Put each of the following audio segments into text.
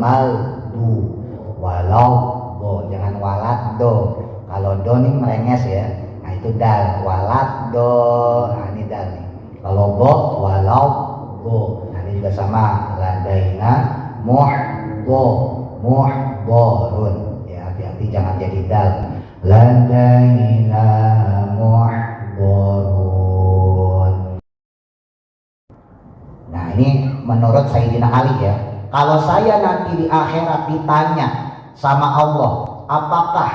maldu, walau do, jangan walad do. Kalau do ini merenges ya, nah itu dal, walad do, nah ini dal nih. Kalau bo, walau bo, nah ini juga sama, ladaina muhborun, ya hati-hati jangan jadi dal, ladaina muhborun. Nah ini menurut Sayyidina Ali ya, kalau saya nanti di akhirat ditanya sama Allah, apakah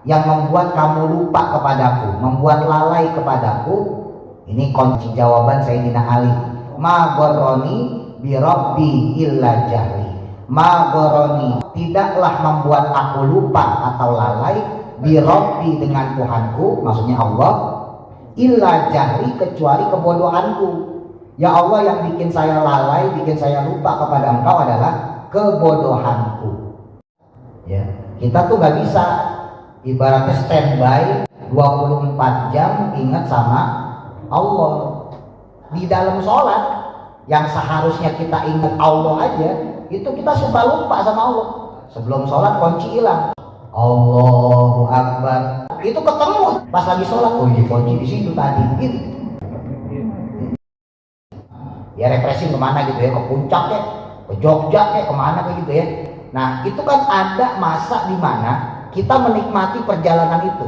yang membuat kamu lupa kepadaku, membuat lalai kepadaku? Ini kunci jawaban Sayyidina Ali. Ma gharrani bi rabbi illa jahli. Ma gharrani, tidaklah membuat aku lupa atau lalai bi rabbi, dengan Tuhanku, maksudnya Allah, illa jahli, kecuali kebodohanku. Ya Allah, yang bikin saya lalai, bikin saya lupa kepada Engkau adalah kebodohanku. Ya, kita tuh gak bisa ibaratnya standby 24 jam ingat sama Allah. Di dalam sholat yang seharusnya kita ingat Allah aja, itu kita suka lupa sama Allah. Sebelum sholat kunci hilang, Allahu Akbar, itu ketemu pas lagi sholat, oh iya kunci di situ tadi gitu. Ya refreshing kemana gitu ya, ke puncak ya, ke Jogja ya, kemana kayak gitu ya. Nah itu kan ada masa di mana kita menikmati perjalanan itu.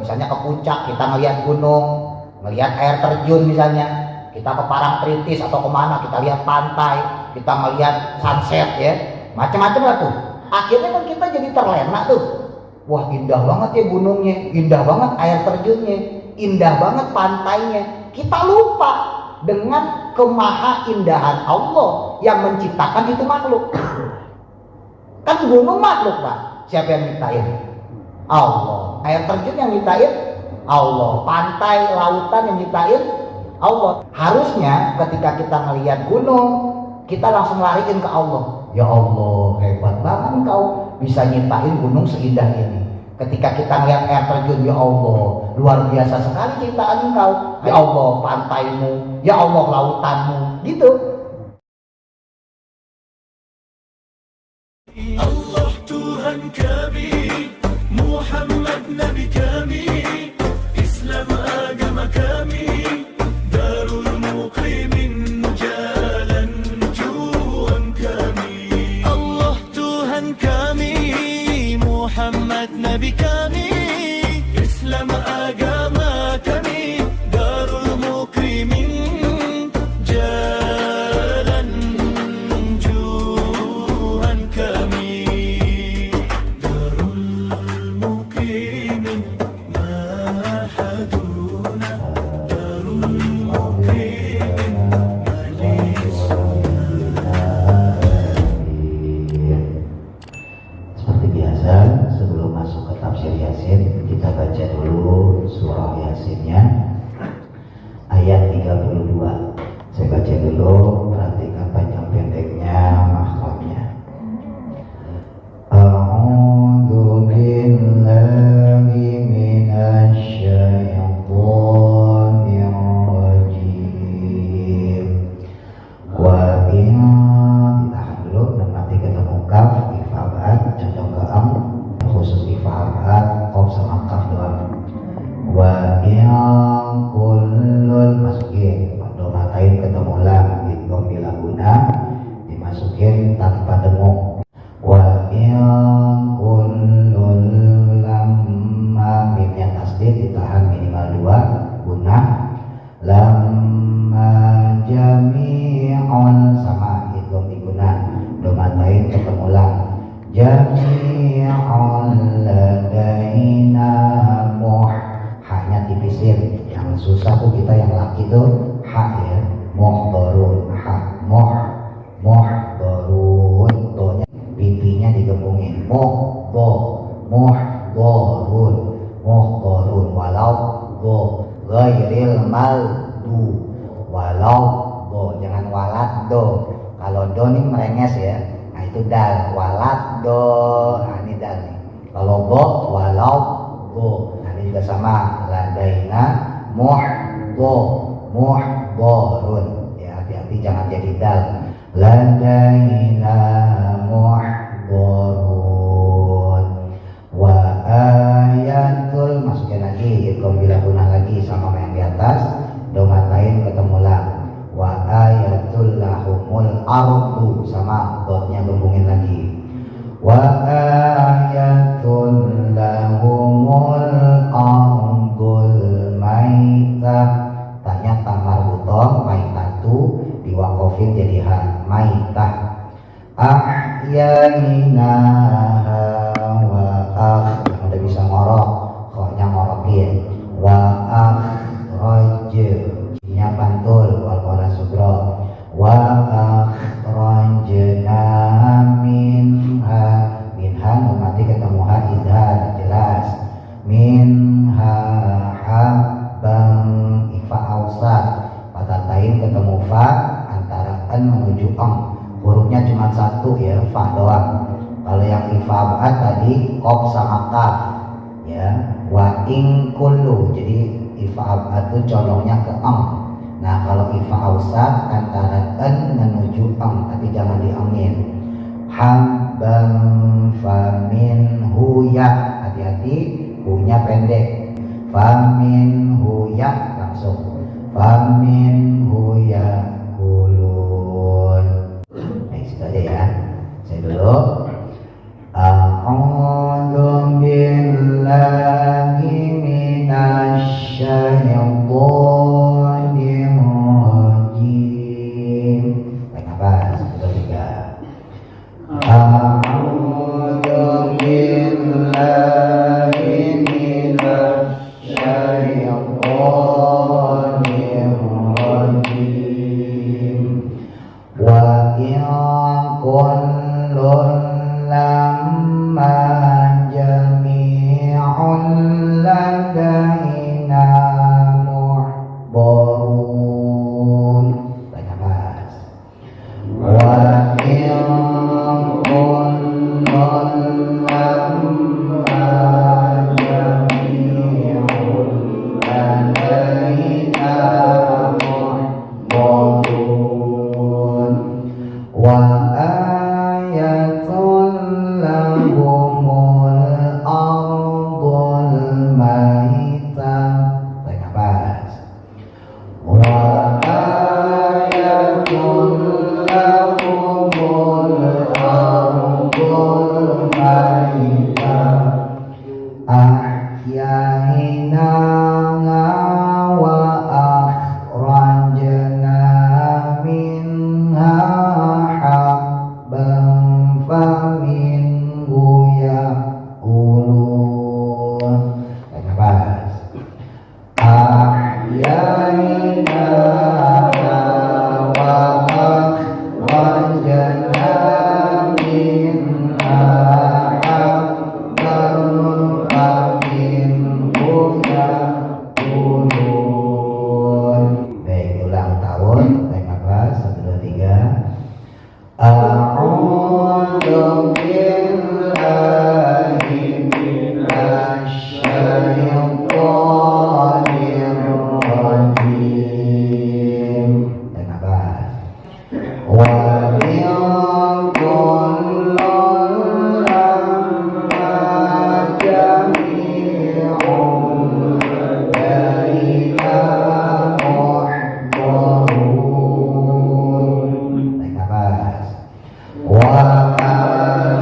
Misalnya ke puncak, kita ngelihat gunung, ngelihat air terjun misalnya, kita ke Parangtritis atau kemana, kita lihat pantai, kita ngelihat sunset ya, macam-macam lah tuh. Akhirnya kan kita jadi terlena tuh. Wah indah banget ya gunungnya, indah banget air terjunnya, indah banget pantainya. Kita lupa dengan kemahaindahan Allah yang menciptakan itu makhluk. Kan gunung makhluk Pak, siapa yang nyiptain? Allah. Air terjun yang nyiptain? Allah. Pantai, lautan yang nyiptain? Allah. Harusnya ketika kita ngelihat gunung, kita langsung lariin ke Allah. Ya Allah, hebat banget Engkau bisa nyiptain gunung seindah ini. Ketika kita ngelihat air terjun, ya Allah, luar biasa sekali ciptaan Engkau. Ya Allah, pantaimu, ya Allah, lautanmu, gitu. Allah Tuhan kami, Muhammad Nabi kami, Islam agama kami, Darul Muqimin jalan juang kami. Allah Tuhan kami, Muhammad Nabi kami, Islam agama kami, Darul Muqimin jalan juang kami. Darul Muqimin mahaduna, Darul Muqimin Seperti biasa, sebelum masuk ke tafsir Yasin, kita baca dulu surah Yasinnya ayat 32. Saya baca dulu, perhatikan panjang pendeknya, makhrajnya. A'udzu billahi minasy syaithanir rajim. Wa in, ditahan dulu dan nanti ketemu kaf, ifabat, condong ke am, khusus ifabat, qaf sama kaf doang. Wa in kullun, masukin domatain ketemu lam, idgham bila guna, dimasukin tanpa dengung. Wa in kullun lamma, mimnya tasdid ditahan minimal 2 guna. Lamma jami'un, sama idgham diguna, domatain ketemu lam. Jami'un ladaina hanya tipisin, yang susah tuh kita yang laki tuh ha ya, muhdharun, ha muhdharun, tonya pipinya digembungin, muhdharun, walau do, ghairil maldu, walau do, jangan walad do. Kalau do ini merenges ya, nah itu dal, walad do, nah ini dal nih. Kalau bo, walau bo, nah ini juga sama, ladaina muhborun, ya hati-hati jangan jadi dal, ladaina wa ayatun lahumul ardul maitah. Tanya tamar buton maitatu diwakofin jadi ha maitah. Ahyainaha wa udah bisa ngorok, koknya ngorokin. Wa akhrajnya pantul wal qala sugro. Wa akhrajna minha mati ketemu ha idhar jelas. Minha habban ifa ausat patatain ketemu fa antara an menuju ong. Hurufnya cuma satu ya, fa doang. Kalau yang ifa'at tadi qaf sama kaf ya. Wa in kullu, jadi ifa'at itu condongnya ke ong. Nah kalau ifa'ausat antara an menuju ong, tapi jangan diongin. Habban famin huya, hati-hati hunya pendek. Famin huya langsung. Famin huya kulun. Itu aja ya. Saya dulu. A'udzu billahi minasy syaithanir rajim. Baik nafas, 2 3. A'udzu billahi minasy syaithanir rajim. Wa kullun lamma jami'un ladaina muhdarun. Baik nafas. Wa kullun lamma jami'un ladaina muhdarun. Wa ayatul lahumul ardul maitah. Baik nafas. Wa ayatul lahumul ardul maitah. Ahyaina wa akhrajna minha habban faminhu yakulun. Baik nafas. Ahyaina wa akhrajna minha habban faminhu yakulun. Baik, ulang tahun. Baik nafas. 1 2 3. A'udzu billahi minasy syaithanir rajim. Baik nafas. Wa kullun lamma jami'un ladaina muhdarun. Baik nafas. Wa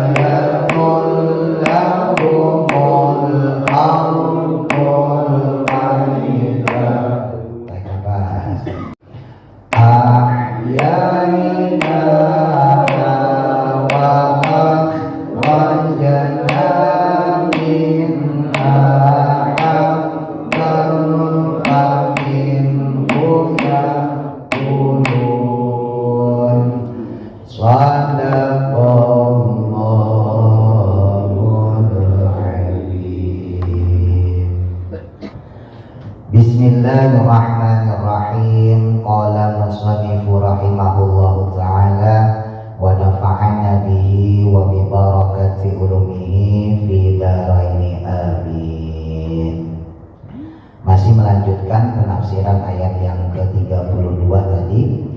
ayatul lahumul ardul maitah. Baik nafas. Ahyaina wa akhrajna minha habban faminhu yakulun. Shadaqallahul adzim. Bismillahirrahmanirrahim. Qala musannif rahimahullahu ta'ala wa nafa'ana bihi wa bi barakati ulumihi fi dharaini amin. Masih melanjutkan penafsiran ayat yang ke-32 tadi.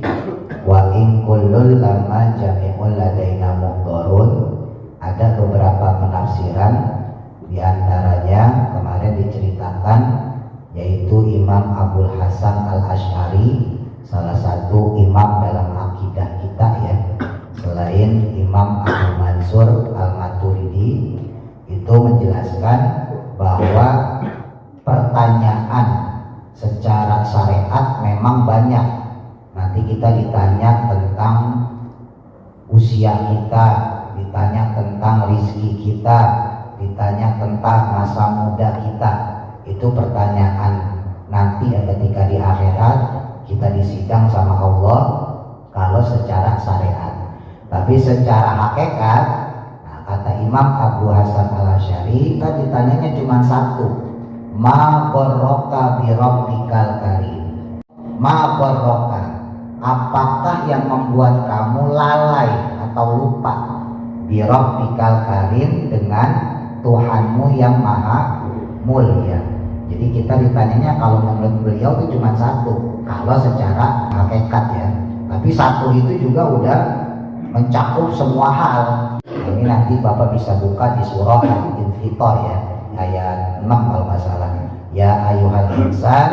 Wa in kullul lamma jami'un ladaina muhdarun. Ada beberapa penafsiran, di antaranya kemarin diceritakan yaitu Imam Abul Hasan Al-Asy'ari, salah satu imam dalam akidah kita ya, selain Imam Abu Mansur Al-Maturidi menjelaskan bahwa pertanyaan secara syariat memang banyak. Nanti kita ditanya tentang usia kita, ditanya tentang rizki kita, ditanya tentang masa muda kita. Itu pertanyaan nanti ketika di akhirat kita disidang sama Allah kalau secara syariat. Tapi secara hakikat, nah, kata Imam Abu Hasan Al-Asy'ari, kita ditanyanya cuma satu, ma gharraka bi rabbikal karim. Ma gharraka, apakah yang membuat kamu lalai atau lupa bi rabbikal karim, dengan Tuhanmu yang maha mulia. Jadi kita ditanyanya kalau menurut beliau itu cuma satu kalau secara hakikat ya. Tapi satu itu juga udah mencakup semua hal. Ini nanti Bapak bisa buka di surah Al-Infitar ya, ayat 6 kalau nggak salah. Ya ayyuhal insan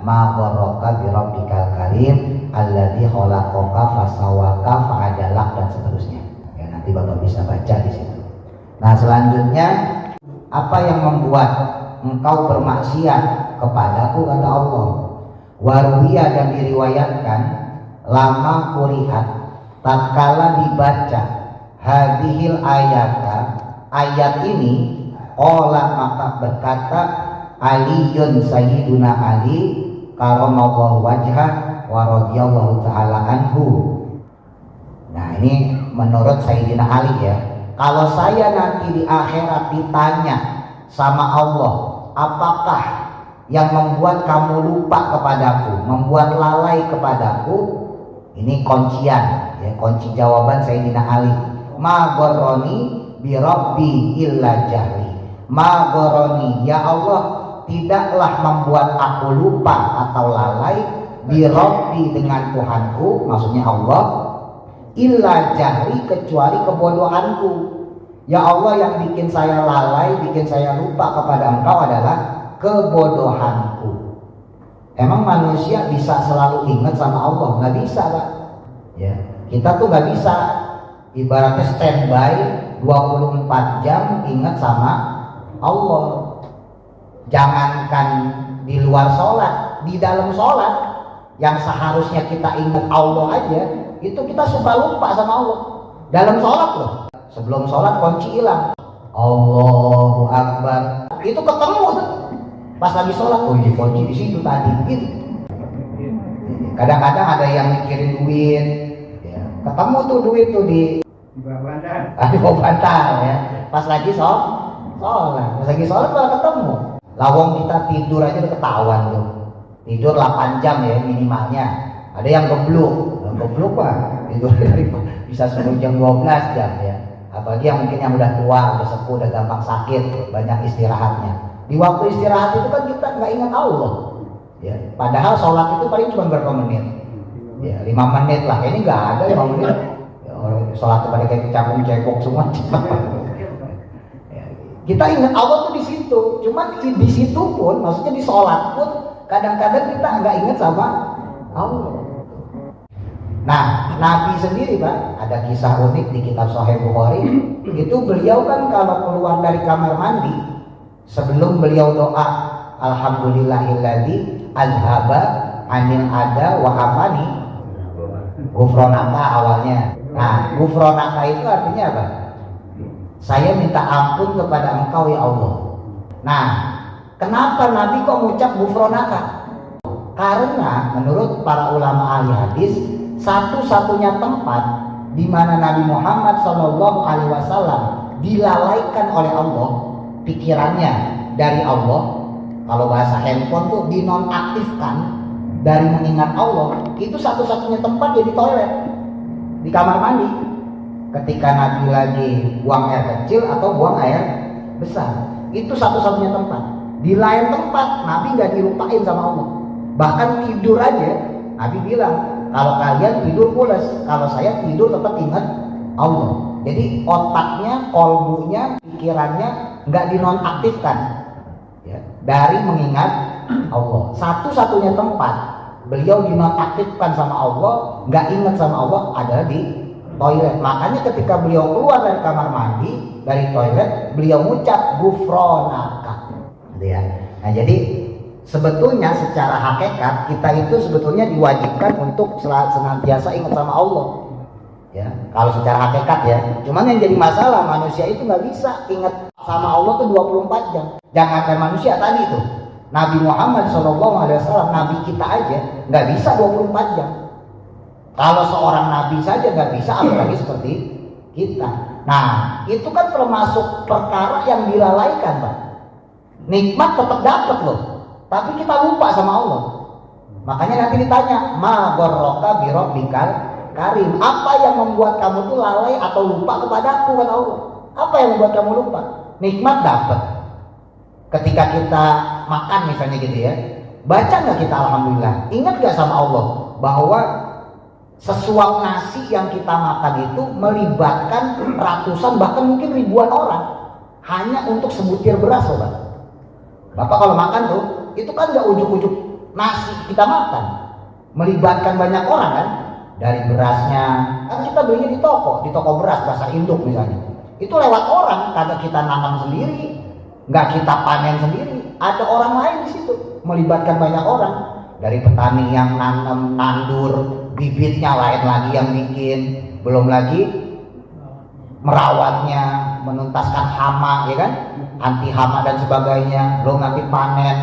ma gharraka bi rabbikal karim alladzi khalaqaka fasawwaka fa'adalak, dan seterusnya. Ya, nanti Bapak bisa baca di situ. Nah, selanjutnya, apa yang membuat engkau bermaksiat kepadaku, kata Allah. Waruwiya, dan diriwayatkan, lama kurihat, tatkala dibaca hadhil ayata, ayat ini, qala, maka berkata Aliyun sayyiduna Ali karamallahu wajhah wa radhiyallahu ta'ala anhu. Nah, ini menurut Sayyidina Ali ya. Kalau saya nanti di akhirat ditanya sama Allah, apakah yang membuat kamu lupa kepadaku, membuat lalai kepadaku? Ini kuncian ya, kunci jawaban Sayyidina Ali. Ma gharrani bi rabbi illa jahli. Ma gharrani, ya Allah, tidaklah membuat aku lupa atau lalai bi rabbi, dengan Tuhanku, maksudnya Allah, illa jahli, kecuali kebodohanku. Ya Allah, yang bikin saya lalai, bikin saya lupa kepada Engkau adalah kebodohanku. Emang manusia bisa selalu ingat sama Allah? Nggak bisa, Pak. Ya, kita tuh nggak bisa ibaratnya standby 24 jam ingat sama Allah. Jangankan di luar sholat, di dalam sholat yang seharusnya kita ingat Allah aja, itu kita suka lupa sama Allah. Dalam sholat loh, sebelum sholat kunci hilang, Allahu Akbar, itu ketemu tuh pas lagi sholat, oh ini kunci di situ tadi gitu. Kadang-kadang ada yang mikirin duit ya. Ketemu tuh duit tuh di bawah bantal ya, pas lagi sholat, pas lagi sholat malah ketemu. Lawang kita tidur aja udah ketahuan tuh, tidur 8 jam ya minimalnya. Ada yang gebluk Pak, tidur bisa 10 jam 12 jam ya. Apalagi yang mungkin yang udah tua, udah sepuh, udah gampang sakit, banyak istirahatnya. Di waktu istirahat itu kan kita nggak ingat Allah ya. Padahal sholat itu paling cuma berapa menit ya, 5 menit lah. Ini nggak ada 5 menit ya, orang sholat itu pada kayak kecapung cekok semua. Kita ingat Allah tuh di situ. Cuman di situ pun, maksudnya di sholat pun, kadang-kadang kita nggak ingat sama Allah. Nah, Nabi sendiri Pak, ada kisah unik di kitab Sahih Bukhari. Itu beliau kan kalau keluar dari kamar mandi, sebelum beliau doa, Alhamdulillahilladzi azhaba anil ada wa afani gufronaka awalnya. Nah, gufronaka itu artinya apa? Saya minta ampun kepada Engkau ya Allah. Nah, kenapa Nabi kok mengucap gufronaka? Karena menurut para ulama ahli hadis, satu-satunya tempat di mana Nabi Muhammad SAW dilalaikan oleh Allah, pikirannya dari Allah, kalau bahasa handphone tuh dinonaktifkan dari mengingat Allah, itu satu-satunya tempat dia di toilet, di kamar mandi. Ketika Nabi lagi buang air kecil atau buang air besar, itu satu-satunya tempat. Di lain tempat Nabi nggak dilupain sama Allah. Bahkan tidur aja Nabi bilang, kalau kalian tidur pulas, kalau saya tidur tetap ingat Allah. Jadi otaknya, kolbunya, pikirannya nggak dinonaktifkan ya, dari mengingat Allah. Satu-satunya tempat beliau dinonaktifkan sama Allah, nggak ingat sama Allah adalah di toilet. Makanya ketika beliau keluar dari kamar mandi, dari toilet, beliau mengucap gufronaka. Gitu ya. Nah, jadi sebetulnya secara hakikat kita itu sebetulnya diwajibkan untuk senantiasa ingat sama Allah. Ya, kalau secara hakikat ya. Cuman yang jadi masalah manusia itu nggak bisa ingat sama Allah tuh 24 jam. Jangankan manusia tadi itu. Nabi Muhammad SAW, Nabi kita aja nggak bisa 24 jam. Kalau seorang Nabi saja nggak bisa, apalagi seperti kita. Nah, itu kan termasuk perkara yang dilalaikan, Pak. Nikmat tetap dapat loh, tapi kita lupa sama Allah. Makanya nanti ditanya, ma gharraka bi rabbikal karim. Apa yang membuat kamu tuh lalai atau lupa kepadaku, kata Allah? Apa yang membuat kamu lupa? Nikmat dapat. Ketika kita makan misalnya gitu ya, baca nggak kita alhamdulillah? Ingat nggak sama Allah bahwa sesuap nasi yang kita makan itu melibatkan ratusan bahkan mungkin ribuan orang hanya untuk sebutir beras, loh, Pak. Bapak kalau makan tuh, itu kan nggak ujuk-ujuk nasi kita makan, melibatkan banyak orang kan, dari berasnya, kan kita belinya di toko beras bahasa induk misalnya, itu lewat orang, kagak kita nanam sendiri, nggak kita panen sendiri, ada orang lain di situ, melibatkan banyak orang, dari petani yang nanam, nandur, bibitnya lain lagi yang bikin, belum lagi merawatnya, menuntaskan hama, ya kan, anti hama dan sebagainya, belum nanti panen,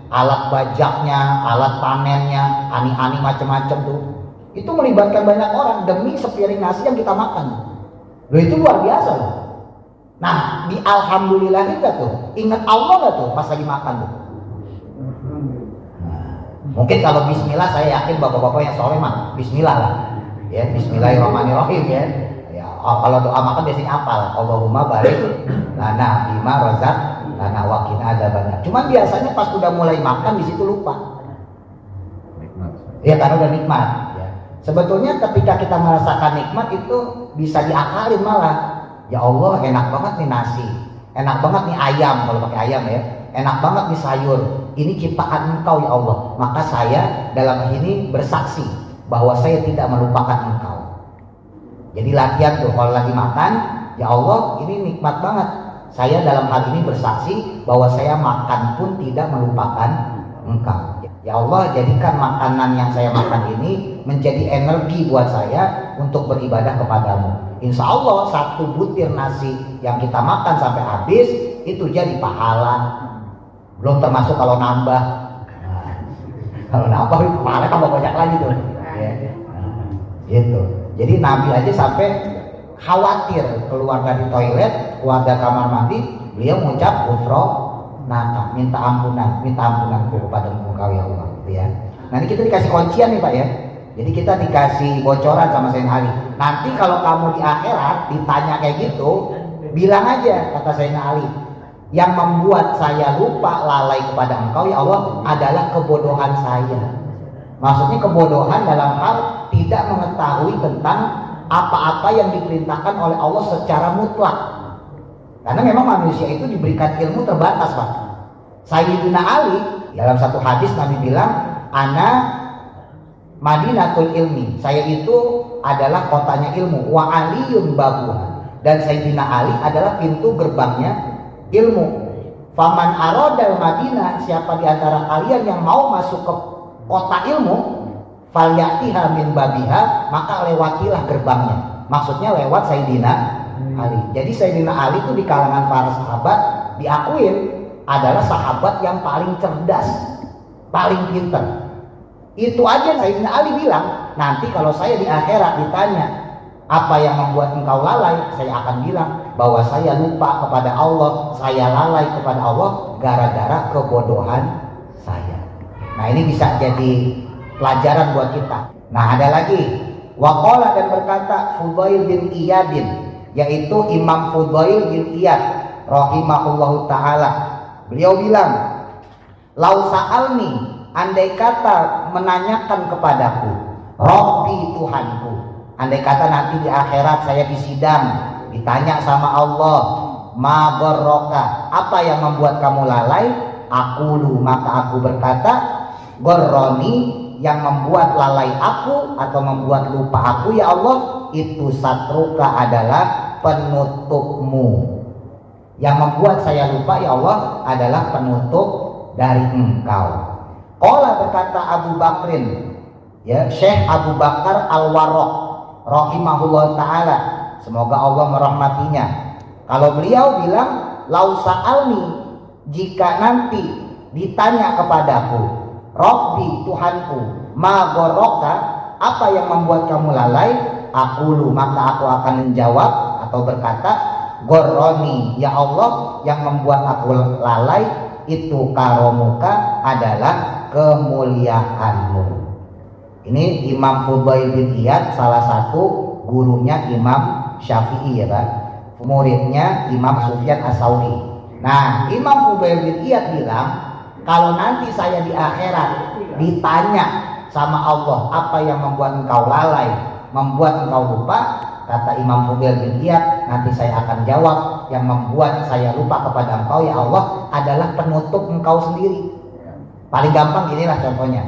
alat bajaknya, alat panennya, ani-ani macam-macam tuh, itu melibatkan banyak orang demi sepiring nasi yang kita makan. Loh, itu luar biasa loh. Nah, di alhamdulillah juga tuh, ingat Allah nggak tuh pas lagi makan tuh? Nah, mungkin kalau bismillah saya yakin bapak-bapak yang soleh mah bismillah lah, ya bismillahirrahmanirrahim ya. Kalau doa makan biasanya apal, Allahumma barik lana bima razaq lana wa qina adzabannar. Cuman biasanya pas udah mulai makan di situ lupa. Ya karena udah nikmat. Ya. Sebetulnya ketika kita merasakan nikmat itu bisa diakalin malah. Ya Allah, enak banget nih nasi, enak banget nih ayam kalau pakai ayam ya, enak banget nih sayur. Ini ciptaan Engkau ya Allah. Maka saya dalam hal ini bersaksi bahwa saya tidak melupakan Engkau. Jadi latihan tuh kalau lagi makan, ya Allah ini nikmat banget. Saya dalam hal ini bersaksi bahwa saya makan pun tidak melupakan Engkau. Ya Allah, jadikan makanan yang saya makan ini menjadi energi buat saya untuk beribadah kepadamu. Insya Allah satu butir nasi yang kita makan sampai habis itu jadi pahala. Belum termasuk kalau nambah. Nah, kalau nambah itu pahala tambah banyak lagi tuh. Ya. Nah, gitu. Jadi Nabi aja sampai khawatir keluar dari toilet, keluar dari kamar mandi, beliau mengucap ghufranaka, minta ampunanku kepada Engkau ya Allah, gitu ya. Nanti kita dikasih kuncian nih Pak ya. Jadi kita dikasih bocoran sama Sayyidina Ali. Nanti kalau kamu di akhirat ditanya kayak gitu, bilang aja kata Sayyidina Ali, yang membuat saya lupa lalai kepada Engkau ya Allah adalah kebodohan saya. Maksudnya kebodohan dalam hal tidak mengetahui tentang apa-apa yang diperintahkan oleh Allah secara mutlak. Karena memang manusia itu diberikan ilmu terbatas, Pak. Sayyidina Ali dalam satu hadis Nabi bilang, "Ana Madinatul ilmi." Saya itu adalah kotanya ilmu. Wa aliyun babuha. Dan Sayyidina Ali adalah pintu gerbangnya ilmu. Faman aradal Madinah, siapa di antara kalian yang mau masuk ke kota ilmu, falyatiha min babiha, maka lewatilah gerbangnya. Maksudnya lewat Sayyidina Ali. Jadi Sayyidina Ali itu di kalangan para sahabat diakuin adalah sahabat yang paling cerdas, paling pintar. Itu aja Sayyidina Ali bilang, nanti kalau saya di akhirat ditanya apa yang membuat engkau lalai, saya akan bilang bahwa saya lupa kepada Allah, saya lalai kepada Allah gara-gara kebodohan saya. Nah ini bisa jadi pelajaran buat kita. Nah ada lagi, waqala dan berkata Fudail bin Iyadin, yaitu Imam Fudail bin Iyad rahimahullahu ta'ala, beliau bilang, lau sa'alni, andai kata menanyakan kepadaku, Rabbi Tuhanku, andai kata nanti di akhirat saya disidang, ditanya sama Allah, ma gharraka, apa yang membuat kamu lalai? Aqulu, maka aku berkata, gharrani, yang membuat lalai aku atau membuat lupa aku ya Allah, itu satruka adalah penutupmu. Yang membuat saya lupa ya Allah adalah penutup dari engkau. Qala berkata Abu Bakrin, ya Syekh Abu Bakar Al-Warraq rahimahullah taala, semoga Allah merahmatinya. Kalau beliau bilang, lau sa'alni, jika nanti ditanya kepadaku, Rabbi Tuhanku, ma goroka, apa yang membuat kamu lalai? Aqulu, maka aku akan menjawab atau berkata, goroni, ya Allah, yang membuat aku lalai itu karomuka, adalah kemuliaanmu. Ini Imam Fudail bin Iyad, salah satu gurunya Imam Syafi'i ya kan, muridnya Imam Sufyan Ats-Tsauri. Nah, Imam Fudail bin Iyad bilang, kalau nanti saya di akhirat ditanya sama Allah, apa yang membuat engkau lalai, membuat engkau lupa, kata Imam Fudail bin Iyad, nanti saya akan jawab, yang membuat saya lupa kepada engkau ya Allah adalah penutup engkau sendiri. Paling gampang ginilah contohnya,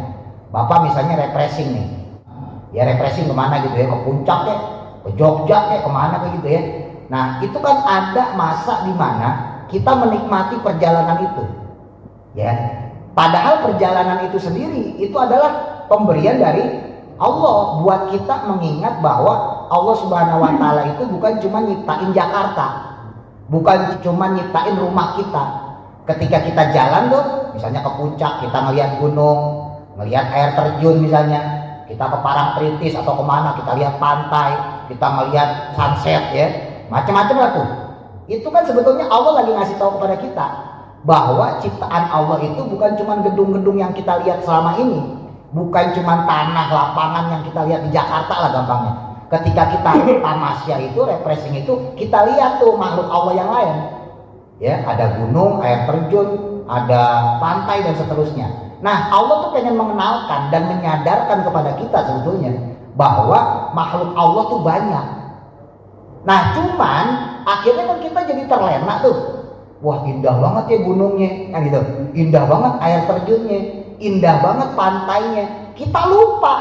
Bapak misalnya refreshing nih, ya refreshing kemana gitu ya, ke puncak ya, ke Jogja ya, kemana kayak gitu ya. Nah itu kan ada masa di mana kita menikmati perjalanan itu, ya. Padahal perjalanan itu sendiri itu adalah pemberian dari Allah buat kita mengingat bahwa Allah Subhanahu wa taala itu bukan cuma nyiptain Jakarta, bukan cuma nyiptain rumah kita. Ketika kita jalan tuh, misalnya ke puncak, kita ngelihat gunung, ngelihat air terjun misalnya, kita ke Parangtritis atau kemana, kita lihat pantai, kita ngelihat sunset ya, macam-macam lah tuh. Itu kan sebetulnya Allah lagi ngasih tahu kepada kita bahwa ciptaan Allah itu bukan cuma gedung-gedung yang kita lihat selama ini, bukan cuma tanah lapangan yang kita lihat di Jakarta lah gampangnya. Ketika kita tamasya itu, refreshing itu, kita lihat tuh makhluk Allah yang lain. Ya, ada gunung, air terjun, ada pantai dan seterusnya. Nah, Allah tuh pengen mengenalkan dan menyadarkan kepada kita sebetulnya bahwa makhluk Allah tuh banyak. Nah, cuman akhirnya kan kita jadi terlena tuh. Wah, indah banget ya gunungnya, kan gitu. Indah banget air terjunnya, indah banget pantainya. Kita lupa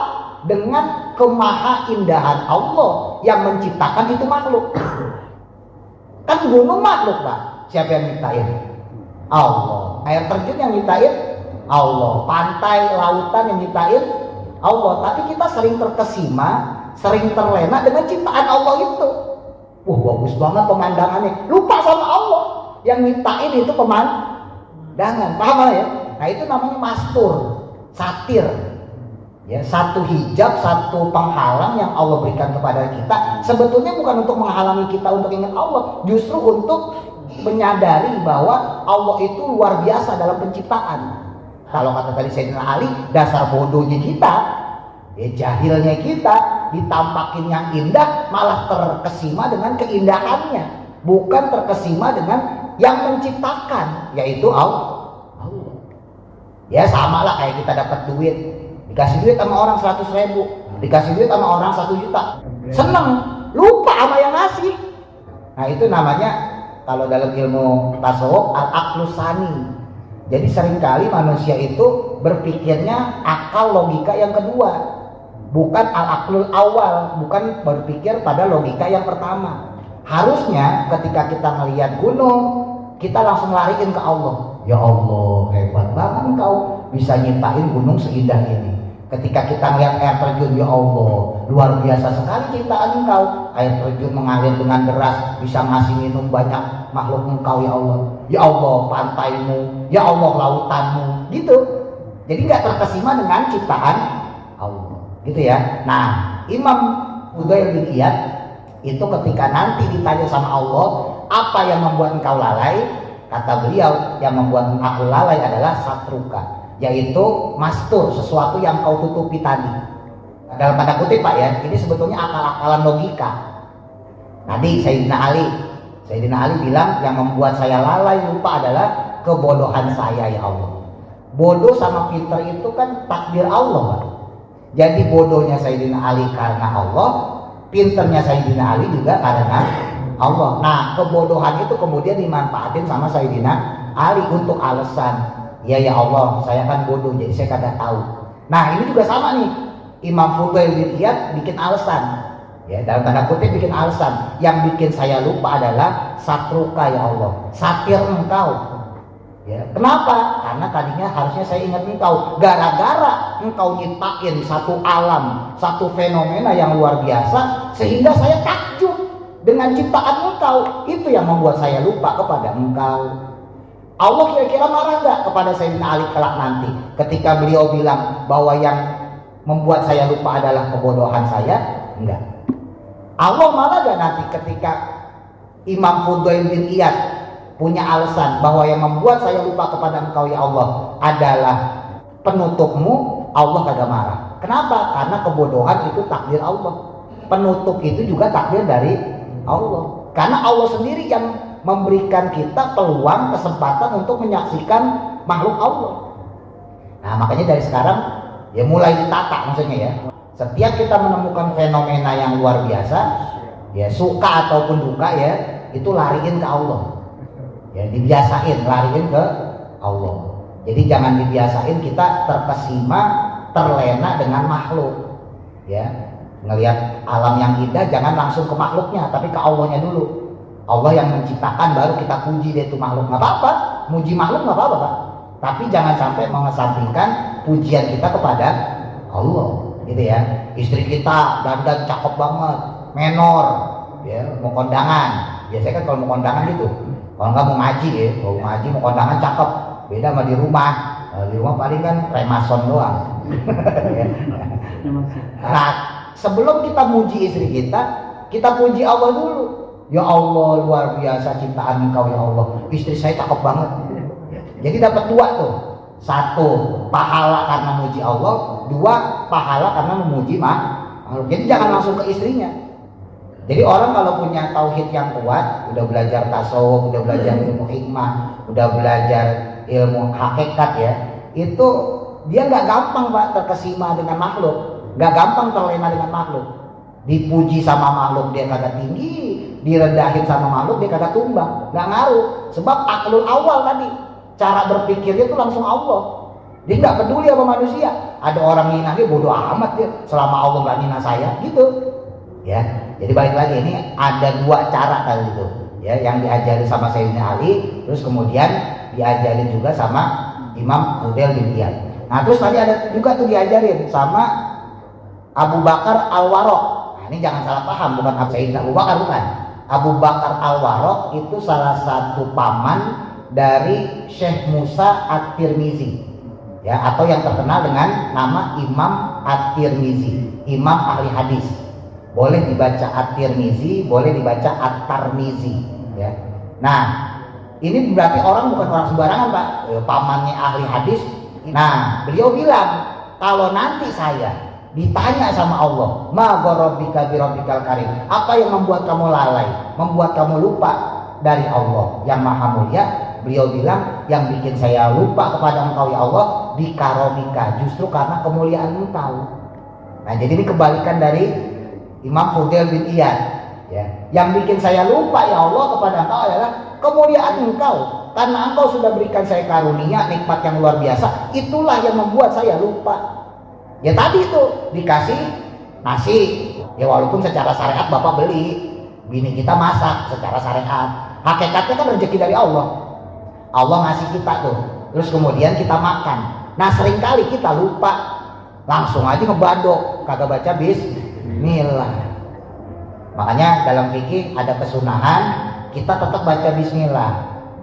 dengan kemahaindahan Allah yang menciptakan itu makhluk. Kan gunung makhluk, Pak. Siapa yang nyiptain? Allah. Air terjun yang nyiptain? Allah. Pantai, lautan yang nyiptain? Allah. Tapi kita sering terkesima, sering terlena dengan ciptaan Allah itu. Wah, bagus banget pemandangannya. Lupa sama Allah yang nyiptain itu pemandangan. Paham ya? Nah, itu namanya mastur, satir. Ya, satu hijab, satu penghalang yang Allah berikan kepada kita. Sebetulnya bukan untuk menghalangi kita untuk ingat Allah, justru untuk menyadari bahwa Allah itu luar biasa dalam penciptaan. Kalau kata tadi Sayyidina Ali, dasar bodohnya kita, ya jahilnya kita, ditampakin yang indah malah terkesima dengan keindahannya, bukan terkesima dengan yang menciptakan, yaitu Allah. Ya sama lah kayak kita dapat duit, dikasih duit sama orang 100.000, dikasih duit sama orang 1 juta, seneng, lupa sama yang ngasih. Nah itu namanya kalau dalam ilmu tasawuf al-aqlus sani. Jadi seringkali manusia itu berpikirnya akal logika yang kedua, bukan al-aqlul awal, bukan berpikir pada logika yang pertama. Harusnya ketika kita melihat gunung, kita langsung lariin ke Allah. Ya Allah, hebat banget engkau bisa nyiptain gunung seindah ini. Ketika kita melihat air terjun, ya Allah, luar biasa sekali ciptaan engkau. Air terjun mengalir dengan deras, bisa ngasih minum banyak makhluk engkau ya Allah. Ya Allah, pantaimu, ya Allah, lautanmu, gitu. Jadi nggak terkesima dengan ciptaan Allah, gitu ya. Nah, Imam Fudail bin Iyad itu ketika nanti ditanya sama Allah, apa yang membuat engkau lalai? Kata beliau, yang membuat aku lalai adalah satruka, yaitu mastur, sesuatu yang kau tutupi tadi. Dalam tanda kutip Pak ya, ini sebetulnya akal-akalan logika. Tadi Sayyidina Ali bilang yang membuat saya lalai lupa adalah kebodohan saya ya Allah. Bodoh sama pintar itu kan takdir Allah Pak. Jadi bodohnya Sayyidina Ali karena Allah, pintarnya Sayyidina Ali juga karena Allah. Nah kebodohan itu kemudian dimanfaatin sama Sayyidina Ali untuk alasan, ya Allah, saya kan bodoh jadi saya kagak tahu. Nah ini juga sama nih, Imam Fudail bin Iyad bikin alasan. Ya, dalam tanda kutip bikin alasan. Yang bikin saya lupa adalah satruka ya Allah, satir engkau. Ya, kenapa? Karena tadinya harusnya saya ingat engkau. Gara-gara engkau nyiptain satu alam, satu fenomena yang luar biasa, sehingga saya takjub dengan ciptaan engkau. Itu yang membuat saya lupa kepada engkau. Allah kira-kira marah gak kepada Sayyidina Ali kelak nanti ketika beliau bilang bahwa yang membuat saya lupa adalah kebodohan saya? Enggak. Allah marah gak nanti ketika Imam Fudail bin Iyad punya alasan bahwa yang membuat saya lupa kepada engkau ya Allah adalah penutupmu? Allah kagak marah. Kenapa? Karena kebodohan itu takdir Allah, penutup itu juga takdir dari Allah. Karena Allah sendiri yang memberikan kita peluang, kesempatan untuk menyaksikan makhluk Allah. Nah, makanya dari sekarang ya mulai ditata, maksudnya ya, setiap kita menemukan fenomena yang luar biasa, ya suka ataupun duka ya, itu lariin ke Allah. Ya, dibiasain lariin ke Allah. Jadi jangan dibiasain kita terkesima, terlena dengan makhluk. Ya, ngelihat alam yang indah jangan langsung ke makhluknya, tapi ke Allahnya dulu. Allah yang menciptakan baru kita puji dia itu makhluk. Nggak apa-apa, muji makhluk nggak apa-apa, Pak. Tapi jangan sampai mengesampingkan pujian kita kepada Allah, gitu ya. Istri kita dandan cakep banget, menor, ya mau kondangan. Biasanya kan kalau mau kondangan gitu. Kalau nggak mau ngaji ya, mau ngaji mau kondangan cakep, beda sama di rumah. Di rumah paling kan remason doang. Nah, sebelum kita muji istri kita puji Allah dulu. Ya Allah, luar biasa ciptaan engkau ya Allah. Istri saya cakep banget. Jadi dapat dua tuh. Satu, pahala karena muji Allah. Dua, pahala karena memuji makhluk. Jadi jangan langsung ke istrinya. Jadi orang kalau punya tauhid yang kuat, udah belajar tasawuf, udah belajar ilmu hikmah, udah belajar ilmu hakikat ya, itu dia nggak gampang Pak terkesima dengan makhluk, nggak gampang terlena dengan makhluk. Dipuji sama makhluk dia kagak tinggi, direndahin sama makhluk dia kagak tumbang, nggak ngaruh. Sebab aklul awal tadi, cara berpikirnya itu langsung Allah. Dia nggak peduli sama manusia. Ada orang ngina dia bodoh amat dia, selama Allah nggak ngina saya, gitu. Ya, jadi balik lagi ini ada dua cara tadi itu, ya, yang diajari sama Sayyidina Ali, terus kemudian diajarin juga sama Imam Fudail bin Iyad. Nah, terus tadi ada juga tuh diajarin sama Abu Bakar Al-Warraq. Nah, ini jangan salah paham, bukan Sayyidina Abu Bakar, bukan. Abu Bakar Al-Warraq itu salah satu paman dari Syekh Musa At-Tirmizi, ya, atau yang terkenal dengan nama Imam At-Tirmizi, imam ahli hadis. Boleh dibaca At-Tirmizi, boleh dibaca At-Tarmizi, ya. Nah, ini berarti bukan orang sembarangan Pak, pamannya ahli hadis. Nah, beliau bilang kalau nanti saya ditanya sama Allah, ma gharabbika bi rabbikal karim, apa yang membuat kamu lalai, membuat kamu lupa dari Allah yang maha mulia? Beliau bilang yang bikin saya lupa kepada engkau ya Allah di karomika, justru karena kemuliaan engkau. Nah, jadi ini kebalikan dari Imam Fudail bin Iyad, ya. Yang bikin saya lupa ya Allah kepada engkau adalah kemuliaan engkau, karena engkau sudah berikan saya karunia nikmat yang luar biasa. Itulah yang membuat saya lupa. Ya tadi itu dikasih nasi, ya walaupun secara syariat bapak beli, bini kita masak secara syariat. Hakikatnya kan rezeki dari Allah. Allah ngasih kita tuh, terus kemudian kita makan. Nah, seringkali kita lupa, langsung aja ngebadok, kagak baca bismillah. Makanya dalam fikih ada kesunahan kita tetap baca bismillah.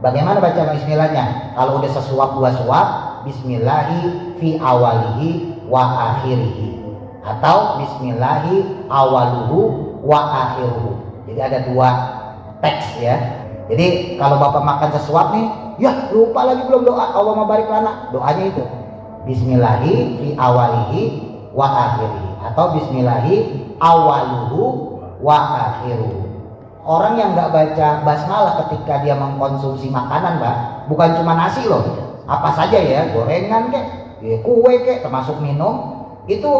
Bagaimana baca bismillahnya? Kalau udah sesuap dua suap, bismillahi fi awalihi wa akhirihi, atau bismillahi awaluhu wa akhiruhu. Jadi ada dua teks ya. Jadi kalau bapak makan sesuap nih, ya lupa lagi belum doa Allah mabarik lana, doanya itu bismillahi fi awalihi wa akhirihi, atau bismillahi awaluhu wa akhiruhu. Orang yang nggak baca basmalah ketika dia mengkonsumsi makanan, Mbak, bukan cuma nasi loh, apa saja ya, gorengan kek, ya, kue kek, termasuk minum, itu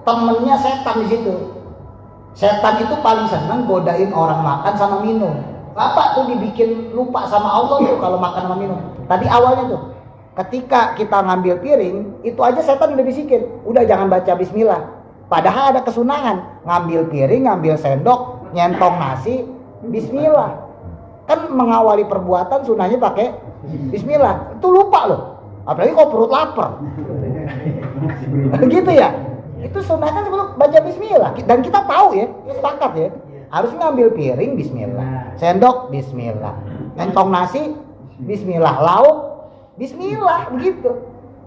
temennya setan di situ. Setan itu paling seneng godain orang makan sama minum. Bapak tuh dibikin lupa sama Allah tuh kalau makan sama minum. Tadi awalnya tuh, ketika kita ngambil piring, itu aja setan udah bisikin, udah jangan baca bismillah. Padahal ada kesunahan, ngambil piring, ngambil sendok, nyentong nasi, bismillah. Kan mengawali perbuatan sunahnya pakai bismillah. Itu lupa loh. Apalagi kalau perut lapar. Gitu ya. Itu sunah kan sebelum baca bismillah. Dan kita tahu ya, sepakat ya. Harus ngambil piring bismillah, sendok bismillah, nyentong nasi bismillah, lauk bismillah, begitu.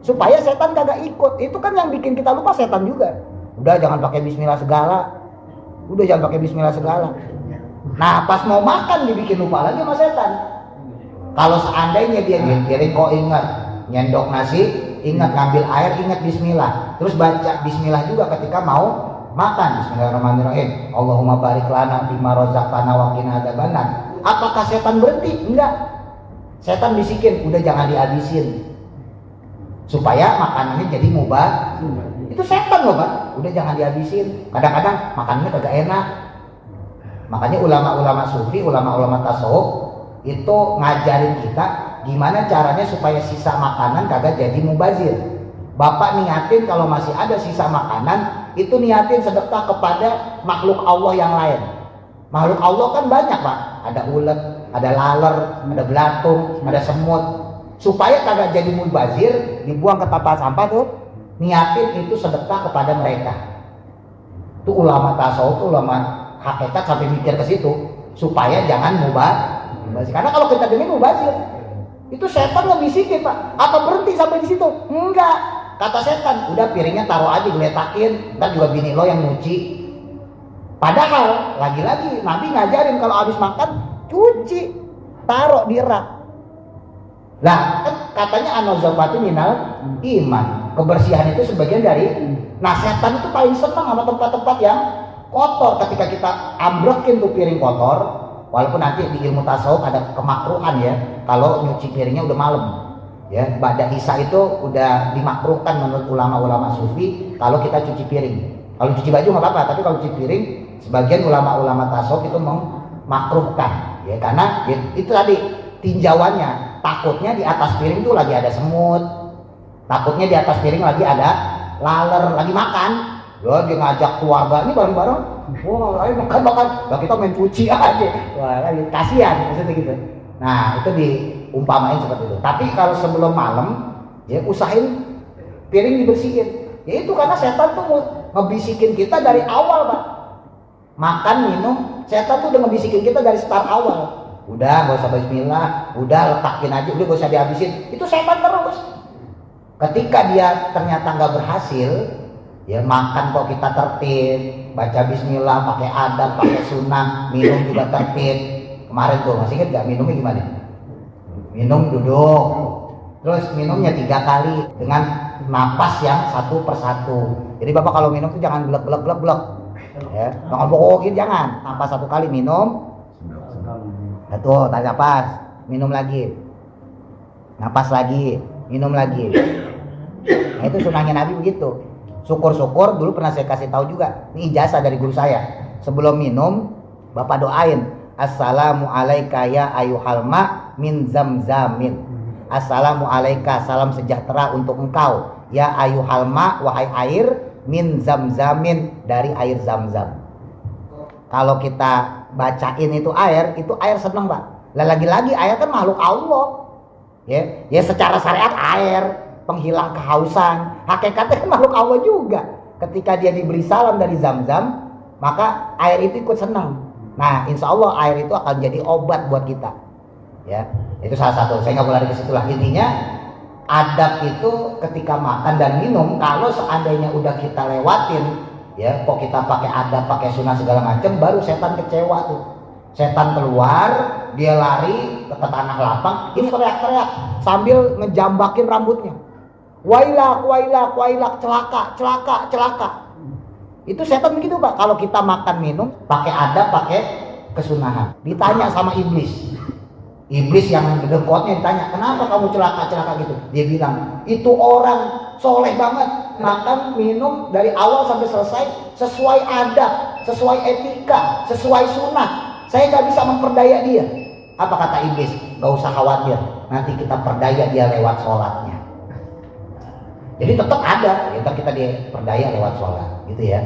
Supaya setan kagak ikut. Itu kan yang bikin kita lupa setan juga. Udah jangan pakai bismillah segala. Udah jangan pakai bismillah segala. Nah, pas mau makan dibikin lupa lagi sama setan. Kalau seandainya dia piring kok ingat nyendok nasi, ingat ngambil air, ingat bismillah. Terus baca bismillah juga ketika mau makan. Bismillahirrahmanirrahim. Allahumma barik lana bima razaqtana wa qina adzabannar. Apakah setan berhenti? Enggak. Setan bisikin, udah jangan dihabisin. Supaya makanannya jadi mubah. Itu setan loh, Pak. Udah jangan dihabisin. Kadang-kadang makanannya kagak enak. Makanya ulama-ulama sufi, ulama-ulama tasawuf itu ngajarin kita gimana caranya supaya sisa makanan kagak jadi mubazir. Bapak niatin kalau masih ada sisa makanan, itu niatin sedekah kepada makhluk Allah yang lain. Makhluk Allah kan banyak, Pak. Ada ulet, ada laler, ada belatung, ada semut. Supaya kagak jadi mubazir, dibuang ke tempat sampah tuh, niatin itu sedekah kepada mereka. Itu ulama tasawuf, ulama hakikat sampai mikir ke situ supaya jangan mubazir. Karena kalau kita demi mubazir, itu setan ngebisikin, Pak. Apa berhenti sampai di situ? Enggak. Kata setan, udah piringnya taruh aja, geletakin, ntar juga bini lo yang nyuci. Padahal lagi-lagi Nabi ngajarin kalau habis makan cuci, taruh di rak. Lah kan katanya an-nazafatu minal iman. Kebersihan itu sebagian dari. Nah, setan itu paling senang sama tempat-tempat yang kotor. Ketika kita ambrekin tuh piring kotor, walaupun nanti di ilmu tasawuf ada kemakruhan ya, kalau nyuci piringnya udah malam. Ya, ba'da isya itu udah dimakruhkan menurut ulama-ulama sufi kalau kita cuci piring. Kalau cuci baju nggak apa-apa, tapi kalau cuci piring sebagian ulama-ulama tasawuf itu memakruhkan. Ya, karena itu tadi tinjauannya, takutnya di atas piring tuh lagi ada semut, takutnya di atas piring lagi ada laler, lagi makan. Ya, dia ngajak keluarga ini bareng-bareng, wah ayo makan, nah, kita main cuci aja, wah kasihan maksudnya gitu. Nah itu diumpamain seperti itu. Tapi kalau sebelum malam, ya usahain piring dibersihin. Ya itu karena setan tuh ngebisikin kita dari awal, Pak. Makan, minum, setan tuh udah ngebisikin kita dari start awal. Udah gak usah bismillah, udah letakin aja, udah gak usah dihabisin. Itu setan terus. Ketika dia ternyata nggak berhasil, ya makan kok kita tertib, baca bismillah, pakai adab, pakai sunnah, minum juga tertib. Kemarin tuh masih ingat gak minumnya gimana? Minum duduk, terus minumnya 3 kali dengan napas yang satu persatu. Jadi Bapak kalau minum tuh jangan blek, ya, jangan bohongin, jangan. Napas 1 kali minum, tuh tarik napas, minum lagi, napas lagi, minum lagi. Nah itu sunahnya Nabi begitu. Syukur-syukur dulu pernah saya kasih tahu juga. Ini ijazah dari guru saya. Sebelum minum, Bapak doain, assalamu alaika ya ayuhal ma min zamzamin. Assalamu alaika, salam sejahtera untuk engkau ya ayuhal ma, wahai air, min zamzamin, dari air zam-zam. Kalau kita bacain itu air seneng, Pak. Lah lagi-lagi air kan makhluk Allah. Ya secara syariat air penghilang kehausan, hakikatnya kan makhluk Allah juga. Ketika dia diberi salam dari zam-zam, maka air itu ikut senang. Nah, insya Allah air itu akan jadi obat buat kita. Ya, itu salah satu. Saya nggak boleh lari ke situ lah. Intinya, adab itu ketika makan dan minum, kalau seandainya udah kita lewatin, ya, kok kita pakai adab, pakai sunnah segala macam, baru setan kecewa tuh. Setan keluar, dia lari ke tanah lapang, ini teriak-teriak sambil ngejambakin rambutnya. Wailak, wailak, wailak, celaka. Itu setan begitu, Pak. Kalau kita makan minum pakai adab, pakai kesunahan. Ditanya sama iblis. Iblis yang dengkotnya ditanya, "Kenapa kamu celaka gitu?" Dia bilang, "Itu orang soleh banget, makan minum dari awal sampai selesai sesuai adab, sesuai etika, sesuai sunnah. Saya nggak bisa memperdaya dia." Apa kata iblis? "Gak usah khawatir, nanti kita perdaya dia lewat sholatnya." Jadi tetap ada, ya kita diperdaya lewat sholat, gitu ya.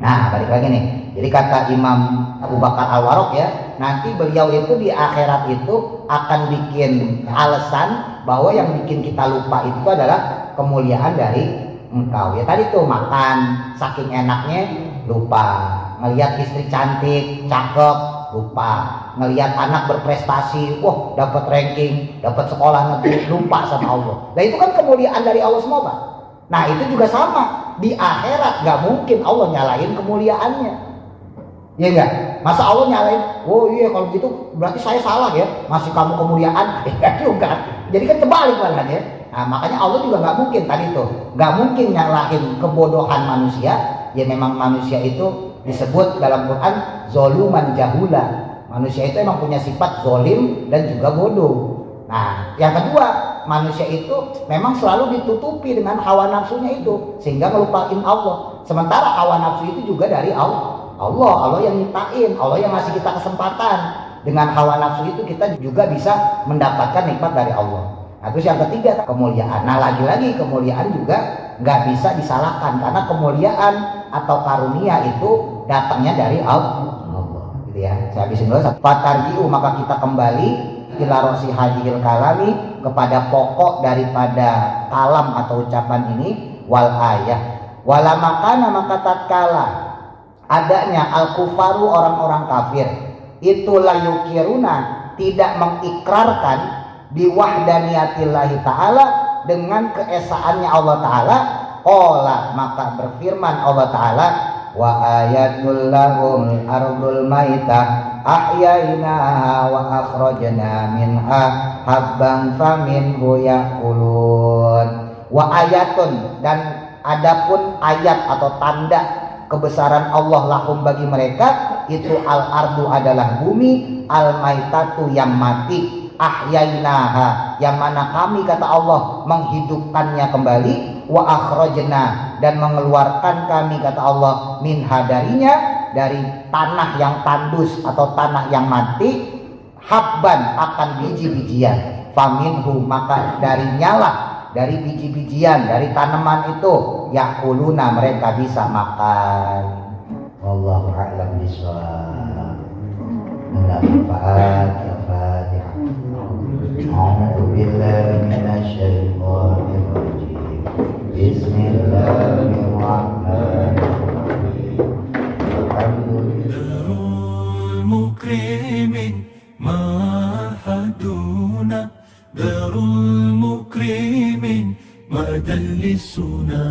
Nah, balik lagi nih. Jadi kata Imam Abu Bakar Al-Warraq ya, nanti beliau itu di akhirat itu akan bikin alasan bahwa yang bikin kita lupa itu adalah kemuliaan dari engkau. Ya tadi tuh makan, saking enaknya lupa. Ngelihat istri cantik, cakep, lupa. Ngelihat anak berprestasi, wah dapat ranking, dapat sekolah negeri, lupa sama Allah. Nah itu kan kemuliaan dari Allah semua, Pak. Nah itu juga sama, di akhirat gak mungkin Allah nyalain kemuliaannya. Ya enggak? Masa Allah nyalain, oh iya kalau gitu berarti saya salah ya, masih kamu kemuliaan. Ya juga. Jadi kan kebalik malahan ya. Nah makanya Allah juga gak mungkin tadi tuh, gak mungkin nyalahin kebodohan manusia. Ya memang manusia itu disebut dalam Quran zoluman jahula. Manusia itu emang punya sifat zolim dan juga bodoh. Nah yang kedua, manusia itu memang selalu ditutupi dengan hawa nafsunya itu sehingga ngelupain Allah. Sementara hawa nafsu itu juga dari Allah yang nyiptain, Allah yang ngasih kita kesempatan. Dengan hawa nafsu itu kita juga bisa mendapatkan nikmat dari Allah. Nah terus yang ketiga kemuliaan. Nah lagi-lagi kemuliaan juga nggak bisa disalahkan karena kemuliaan atau karunia itu datangnya dari Allah. Gitu ya. Saya habisin dulu. Fatarji'u, maka kita kembali ila rosi hadhil kalami, kepada pokok daripada kalam atau ucapan ini, wal ayah wala makana, maka tatkala adanya al kufaru orang-orang kafir itu layukiruna tidak mengikrarkan biwahdaniyatillahi ta'ala dengan keesaannya Allah ta'ala. Qala, maka berfirman Allah ta'ala, wa ayatul lahum ardul maitah ahyainaha wa akhrajna minha habban faminhu ya'kulun. Wa ayatun, dan adapun ayat atau tanda kebesaran Allah lahum bagi mereka itu al ardu adalah bumi, al maitatu yang mati, ahyainaha yang mana kami kata Allah menghidupkannya kembali, wa akhrajna dan mengeluarkan kami kata Allah minha darinya, dari tanah yang tandus atau tanah yang mati, habban akan biji-bijian, faminhu maka darinya lah, dari biji-bijian dari tanaman itu, yakuluna mereka bisa makan. Wallahu a'lam bishawab. Al-Fatihah. A'udzu billahi minasyaitonir rajim. Bismillahirrahmanirrahim. Darul Mukrimin mahaduna, Darul Mukrimin madallisuna.